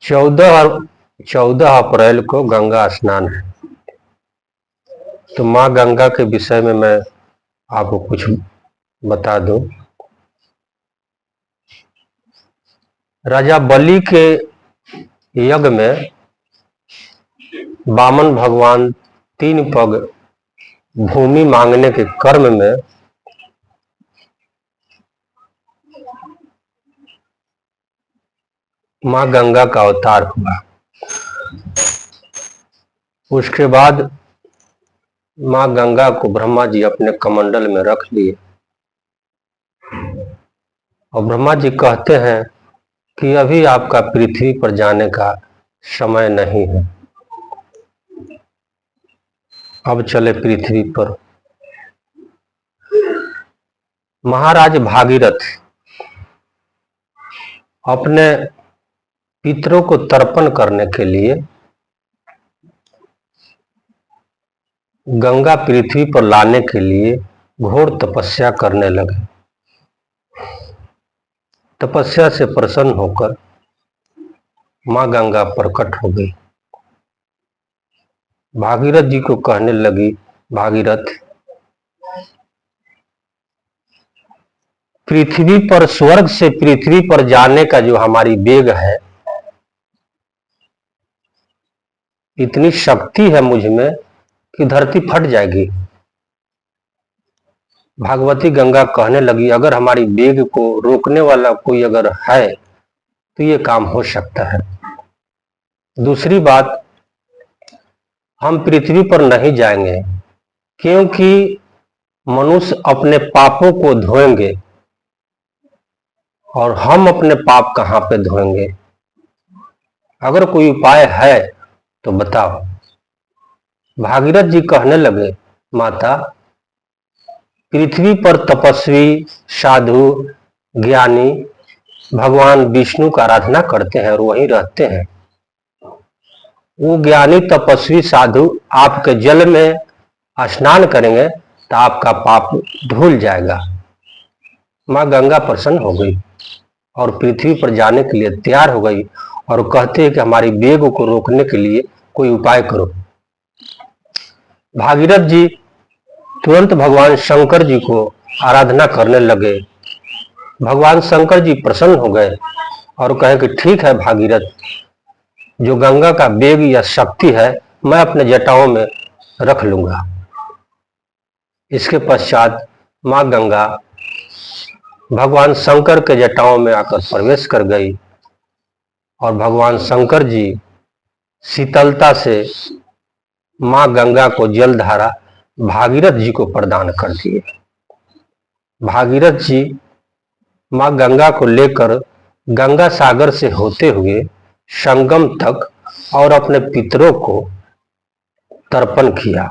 चौदह 14 अप्रैल को गंगा स्नान है। तो माँ गंगा के विषय में मैं आपको कुछ बता दूं। राजा बलि के यज्ञ में वामन भगवान 3 पग भूमि मांगने के कर्म में माँ गंगा का अवतार हुआ। उसके बाद माँ गंगा को ब्रह्मा जी अपने कमंडल में रख लिए और ब्रह्मा जी कहते हैं कि अभी आपका पृथ्वी पर जाने का समय नहीं है, अब चले पृथ्वी पर। महाराज भागीरथ अपने पितरों को तर्पण करने के लिए गंगा पृथ्वी पर लाने के लिए घोर तपस्या करने लगे। तपस्या से प्रसन्न होकर माँ गंगा प्रकट हो गई। भागीरथ जी को कहने लगी, भागीरथ, पृथ्वी पर, स्वर्ग से पृथ्वी पर जाने का जो हमारी वेग है, इतनी शक्ति है मुझ में कि धरती फट जाएगी। भागवती गंगा कहने लगी, अगर हमारी वेग को रोकने वाला कोई अगर है तो ये काम हो सकता है। दूसरी बात, हम पृथ्वी पर नहीं जाएंगे क्योंकि मनुष्य अपने पापों को धोएंगे और हम अपने पाप कहां पे धोएंगे। अगर कोई उपाय है तो बताओ। भागीरथ जी कहने लगे, माता, पृथ्वी पर तपस्वी, साधु, ज्ञानी भगवान विष्णु का आराधना करते हैं और वहीं रहते हैं। वो ज्ञानी तपस्वी साधु आपके जल में स्नान करेंगे तो आपका पाप धुल जाएगा। माँ गंगा प्रसन्न हो गई और पृथ्वी पर जाने के लिए तैयार हो गई और कहते हैं कि हमारी वेग को रोकने के लिए कोई उपाय करो। भागीरथ जी तुरंत भगवान शंकर जी को आराधना करने लगे। भगवान शंकर जी प्रसन्न हो गए और कहे कि ठीक है भागीरथ, जो गंगा का वेग या शक्ति है मैं अपने जटाओं में रख लूंगा। इसके पश्चात माँ गंगा भगवान शंकर के जटाओं में आकर प्रवेश कर गई और भगवान शंकर जी शीतलता से माँ गंगा को जलधारा भागीरथ जी को प्रदान कर दिए। भागीरथ जी माँ गंगा को लेकर गंगा सागर से होते हुए संगम तक और अपने पितरों को तर्पण किया।